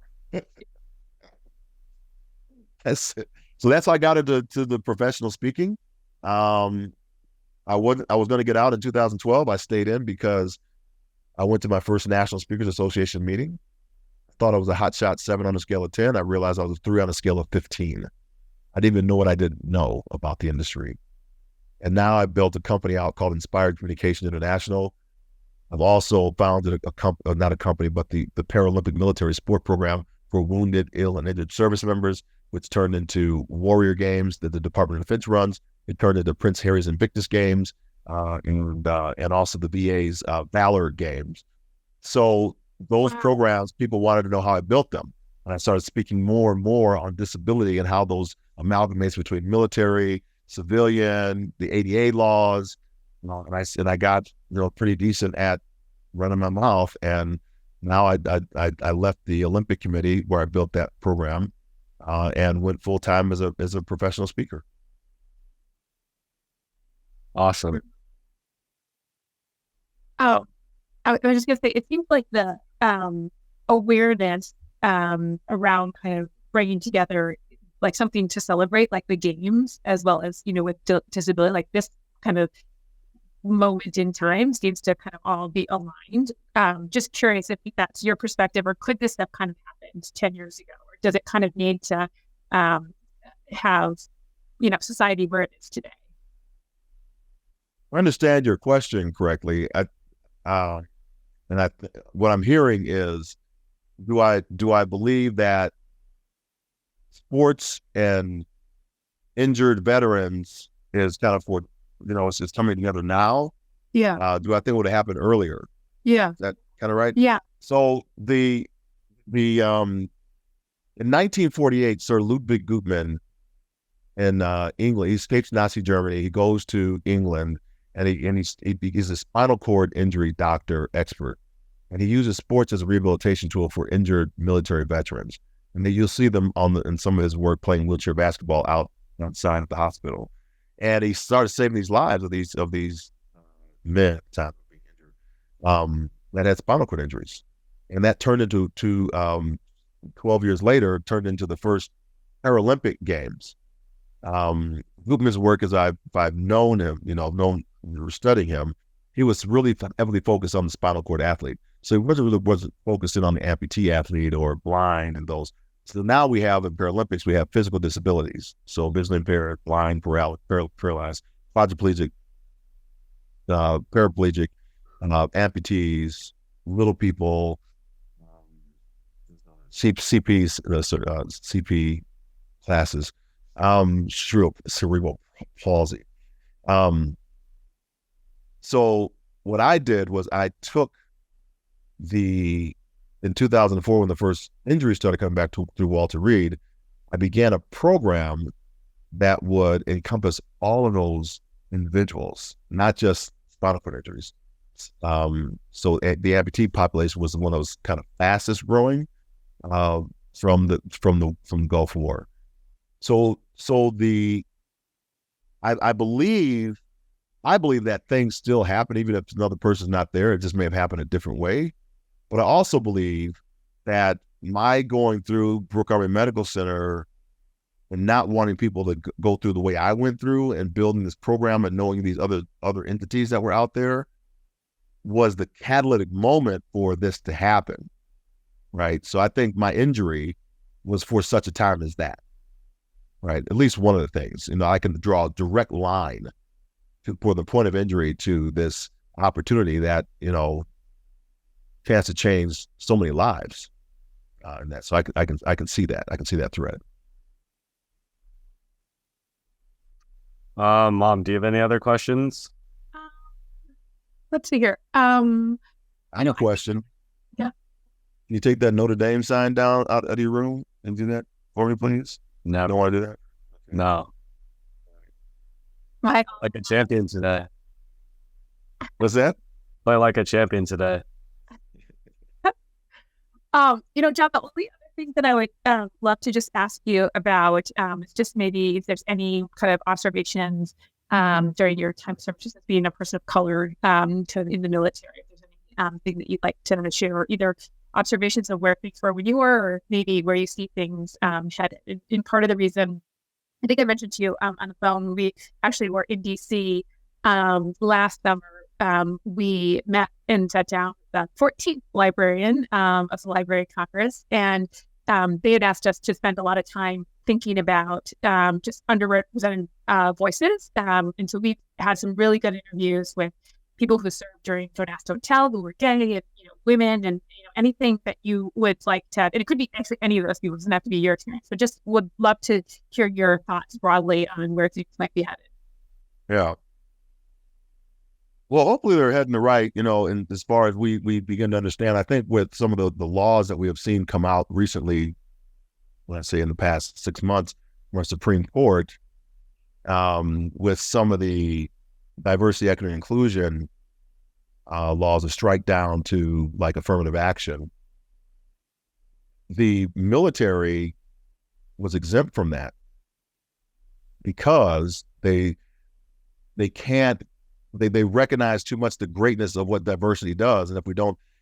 That's it. So that's how I got into the professional speaking. I was going to get out in 2012. I stayed in because I went to my first National Speakers Association meeting. I thought I was a hot shot 7 on a scale of 10. I realized I was a 3 on a scale of 15. I didn't even know what I didn't know about the industry. And now I built a company out called Inspired Communication International. I've also founded not a company, but the Paralympic Military Sport Program for wounded, ill, and injured service members, which turned into Warrior Games that the Department of Defense runs. It turned into Prince Harry's Invictus Games, and also the VA's Valor Games. So those programs, people wanted to know how I built them. And I started speaking more and more on disability and how those amalgamates between military, civilian, the ADA laws, and I got pretty decent at running my mouth. And now I left the Olympic Committee where I built that program, and went full time as a professional speaker. Awesome. Oh, I was just gonna say, it seems like the awareness around kind of bringing together like something to celebrate, like the games, as well as with disability, like this kind of moment in time seems to kind of all be aligned. Just curious if that's your perspective, or could this have kind of happened 10 years ago, or does it kind of need to have society where it is today? I understand your question correctly. What I'm hearing is, do I believe that sports and injured veterans is kind of what it's coming together now? Yeah. Do I think it would have happened earlier? Yeah. Is that kind of right? Yeah. So in 1948, Sir Ludwig Guttmann in England, he escapes Nazi Germany. He goes to England, and he's a spinal cord injury doctor expert, and he uses sports as a rehabilitation tool for injured military veterans. And then you'll see them in some of his work playing wheelchair basketball outside of the hospital. And he started saving these lives of these men that had spinal cord injuries, and that turned into 12 years later turned into the first Paralympic Games. Guttmann's work, as I've known him, studying him, he was really heavily focused on the spinal cord athlete. So he wasn't focusing on the amputee athlete or blind and those. So now we have in Paralympics, we have physical disabilities. So visually impaired, blind, paralyzed, quadriplegic, paraplegic, amputees, little people, CP classes, cerebral palsy. So what I did was I took in 2004, when the first injuries started coming back through Walter Reed, I began a program that would encompass all of those individuals, not just spinal cord injuries. So the amputee population was the one that was kind of fastest growing from the Gulf War. I believe that things still happen, even if another person's not there. It just may have happened a different way. But I also believe that my going through Brooke Army Medical Center and not wanting people to go through the way I went through, and building this program and knowing these other entities that were out there, was the catalytic moment for this to happen, right? So I think my injury was for such a time as that, right? At least one of the things, I can draw a direct line for the point of injury to this opportunity that, chance to change so many lives, and that. So I can see that. I can see that thread. Mom, do you have any other questions? Um, let's see here. I have a question. Yeah. Can you take that Notre Dame sign down out of your room and do that for me, please? No, Don't want to do that? no. My, Like a champion today. What's that? Play like a champion today. John, the only other thing that I would love to just ask you about is just maybe if there's any kind of observations during your time service as being a person of color in the military. If there's any thing that you'd like to share, either observations of where things were when you were, or maybe where you see things headed. And part of the reason, I think I mentioned to you on the phone, we actually were in DC last summer. We met and sat down with the 14th librarian of the Library of Congress, and they had asked us to spend a lot of time thinking about just underrepresented voices. And so we had some really good interviews with people who served during Don't Ask, Don't Tell, who were gay, and women, and anything that you would like to. And it could be actually any of those people. It doesn't have to be your experience, but just would love to hear your thoughts broadly on where things might be headed. Yeah. Well, hopefully they're heading the right, and as far as we begin to understand, I think with some of the laws that we have seen come out recently, let's say in the past 6 months from our Supreme Court, with some of the diversity, equity, and inclusion laws, a strike down to like affirmative action, the military was exempt from that because they recognize too much the greatness of what diversity does. And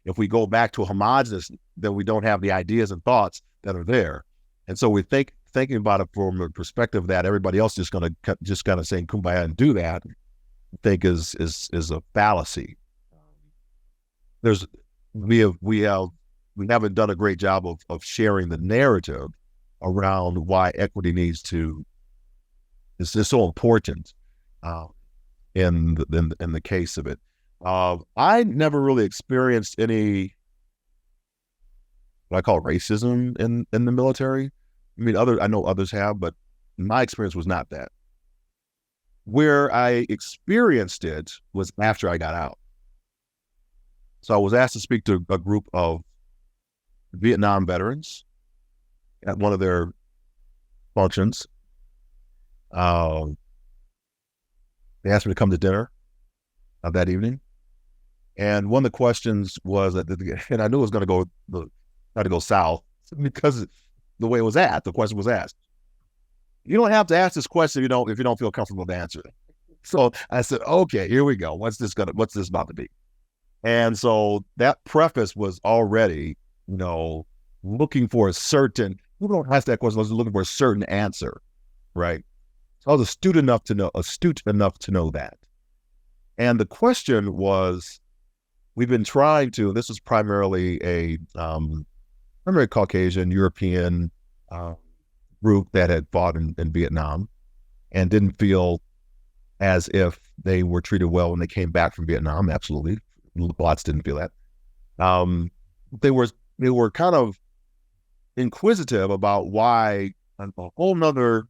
if we go back to a homogenous, then we don't have the ideas and thoughts that are there. And so we thinking about it from a perspective that everybody else is going to just kind of saying kumbaya and do that, I think is a fallacy. We haven't done a great job of sharing the narrative around why equity is so important. In the case of it, I never really experienced any what I call racism in the military. I mean, I know others have, but my experience was not that. Where I experienced it was after I got out. So I was asked to speak to a group of Vietnam veterans at one of their functions. They asked me to come to dinner that evening. And one of the questions was that, and I knew it was going to go south because the way it was asked, the question was asked. You don't have to ask this question if you don't feel comfortable to answer it. So I said, okay, here we go. What's this about to be? And so that preface was already, looking for a certain, we don't ask that question, I was looking for a certain answer, right? So I was astute enough to know that. And the question was, we've been trying to, this is primarily a Caucasian, European group that had fought in Vietnam and didn't feel as if they were treated well when they came back from Vietnam. Absolutely. Lots didn't feel that. They were kind of inquisitive about why a whole nother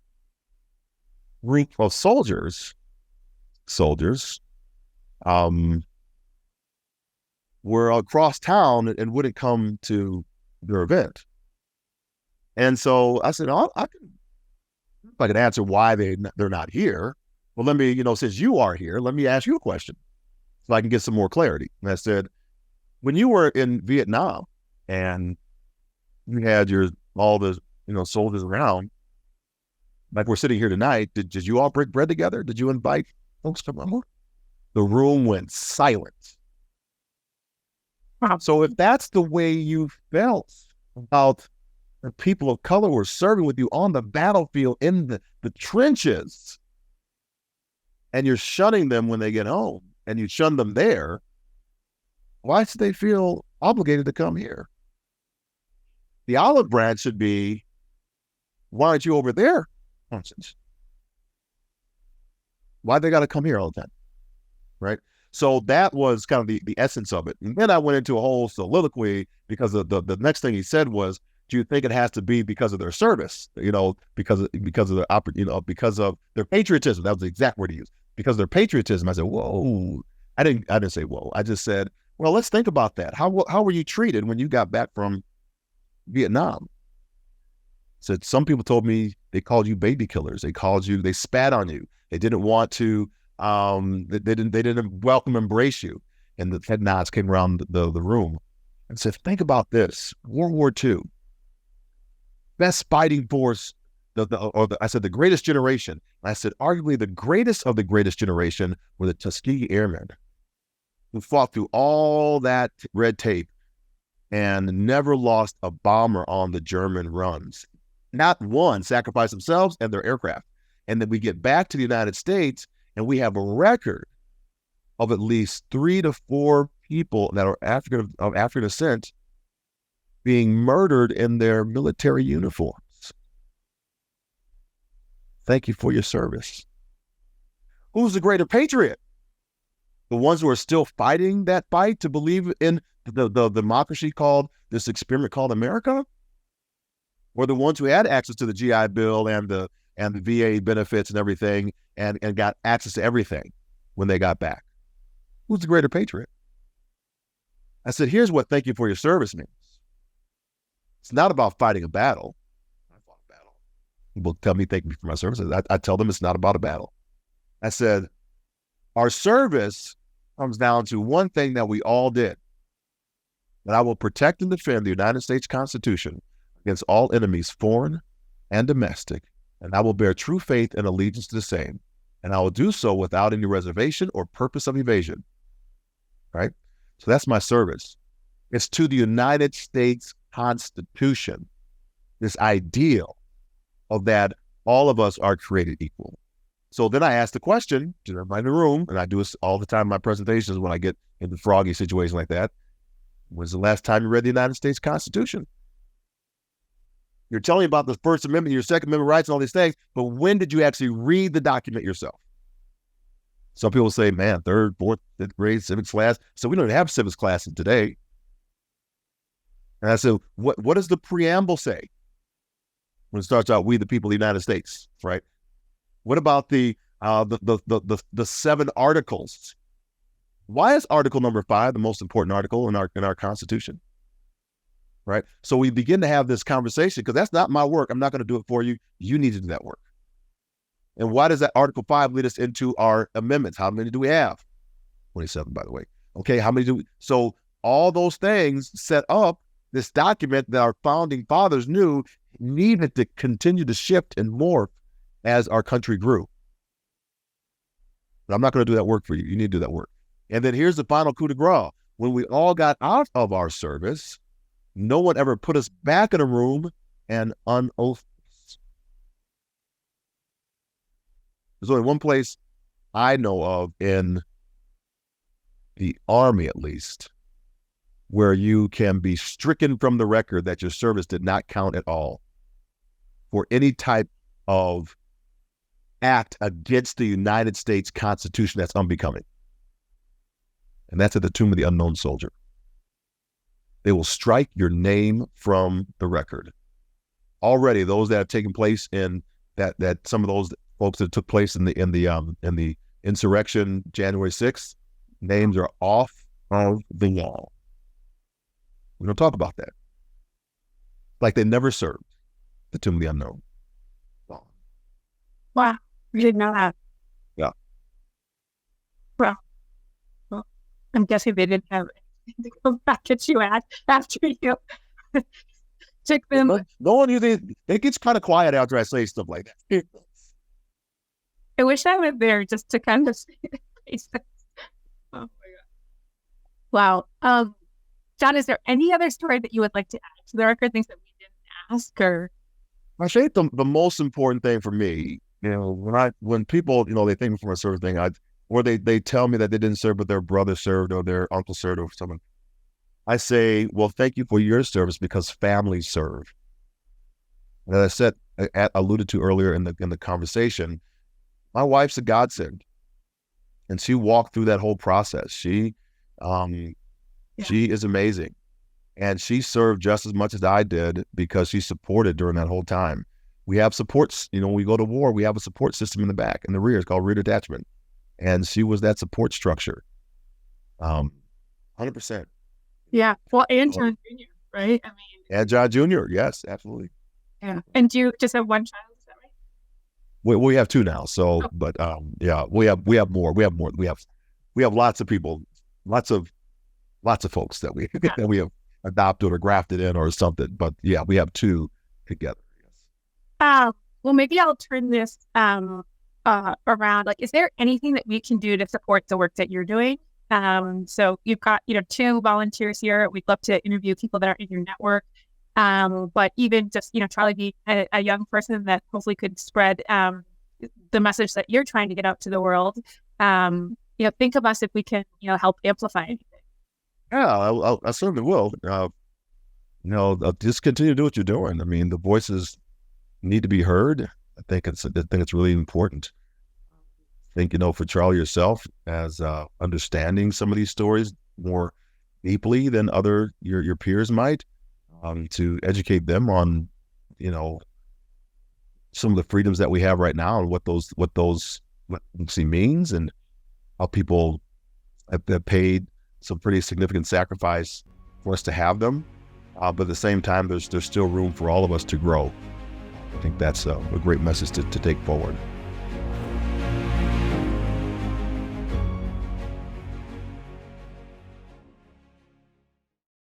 group of soldiers were across town and wouldn't come to their event. And so I said, if I can answer why they're not here, well, let me, since you are here, let me ask you a question so I can get some more clarity. And I said, when you were in Vietnam and you had all the soldiers around, like we're sitting here tonight, did you all break bread together? Did you invite folks to come over? The room went silent. Wow. So if that's the way you felt about the people of color who are serving with you on the battlefield in the trenches, and you're shunning them when they get home, and you shun them there, why should they feel obligated to come here? The olive branch should be, why aren't you over there? Nonsense. Why they got to come here all the time, right? So that was kind of the essence of it. And then I went into a whole soliloquy because the next thing he said was, do you think it has to be because of their service? Because of because of their patriotism. That was the exact word he used. Because of their patriotism. I said, whoa. I didn't say whoa. I just said, well, let's think about that. How were you treated when you got back from Vietnam? Said some people told me they called you baby killers. They spat on you. They didn't want to. They didn't embrace you. And the head nods came around the room and said, think about this. World War II, best fighting force, I said the greatest generation. And I said, arguably the greatest of the greatest generation were the Tuskegee Airmen, who fought through all that red tape and never lost a bomber on the German runs. Not one sacrificed themselves and their aircraft. And then we get back to the United States and we have a record of at least 3 to 4 people that are of African descent being murdered in their military uniforms. Thank you for your service. Who's the greater patriot? The ones who are still fighting that fight to believe in the democracy this experiment called America? Or the ones who had access to the GI Bill and the VA benefits and everything and got access to everything when they got back? Who's the greater patriot? I said, here's what thank you for your service means. It's not about fighting a battle. I fought a battle. People tell me thank you for my service. I tell them it's not about a battle. I said, our service comes down to one thing that we all did. That I will protect and defend the United States Constitution against all enemies, foreign and domestic, and I will bear true faith and allegiance to the same, and I will do so without any reservation or purpose of evasion. Right? So that's my service. It's to the United States Constitution, this ideal of that all of us are created equal. So then I asked the question to everybody in the room, and I do this all the time in my presentations when I get into froggy situations like that. When's the last time you read the United States Constitution? You're telling me about the First Amendment, your Second Amendment rights and all these things, but when did you actually read the document yourself? Some people say, man, 3rd, 4th, 5th grade civics class. So we don't even have civics classes today. And I said, what does the preamble say? When it starts out, we the people of the United States, right? What about the 7 articles? Why is article number 5 the most important article in our Constitution? Right? So we begin to have this conversation because that's not my work. I'm not going to do it for you. You need to do that work. And why does that Article 5 lead us into our amendments? How many do we have? 27, by the way. Okay, how many do we? So all those things set up this document that our founding fathers knew needed to continue to shift and morph as our country grew. But I'm not going to do that work for you. You need to do that work. And then here's the final coup de grace. When we all got out of our service, no one ever put us back in a room and unoathed us. There's only one place I know of in the Army, at least, where you can be stricken from the record that your service did not count at all for any type of act against the United States Constitution that's unbecoming. And that's at the Tomb of the Unknown Soldier. They will strike your name from the record. Already, those that have taken place in that some of those folks that took place in the insurrection, January 6th, names are off of the wall. We don't talk about that. Like they never served the Tomb of the Unknown. Wow, we didn't know that. Yeah. Well, I'm guessing they didn't have to come back at you after you took them. No one usually, it gets kind of quiet after I say stuff like that. I wish I was there just to kind of face this. Oh my God. Wow. John, is there any other story that you would like to add to the record, things that we didn't ask? Or I think the most important thing for me, when people, they think me from a certain thing, or they tell me that they didn't serve, but their brother served or their uncle served or someone, I say, well, thank you for your service because families serve. And as I said, alluded to earlier in the conversation, my wife's a godsend, and she walked through that whole process. She is amazing, And she served just as much as I did because she supported during that whole time. We have supports, when we go to war, we have a support system in the back, in the rear. It's called rear detachment. And she was that support structure. 100%. Yeah. Well, and John Jr., right? I mean, And John Jr., yes, absolutely. yeah. And do you just have one child? Is that right? We have two now. So, but yeah, we have more. We have lots of people, lots of folks that we that we have adopted or grafted in or something. But yeah, we have two together. Well, maybe I'll turn this around. Like, is there anything that we can do to support the work that you're doing? So you've got, two volunteers here. We'd love to interview people that are in your network. But even just, Charlie being a young person that hopefully could spread the message that you're trying to get out to the world. Think of us if we can, help amplify anything. Yeah, I certainly will. Just continue to do what you're doing. I mean, the voices need to be heard. I think it's really important. I think, for Charlie yourself, as understanding some of these stories more deeply than your peers might, to educate them on, some of the freedoms that we have right now and what democracy means, and how people have paid some pretty significant sacrifice for us to have them. But at the same time, there's still room for all of us to grow. I think that's a great message to take forward.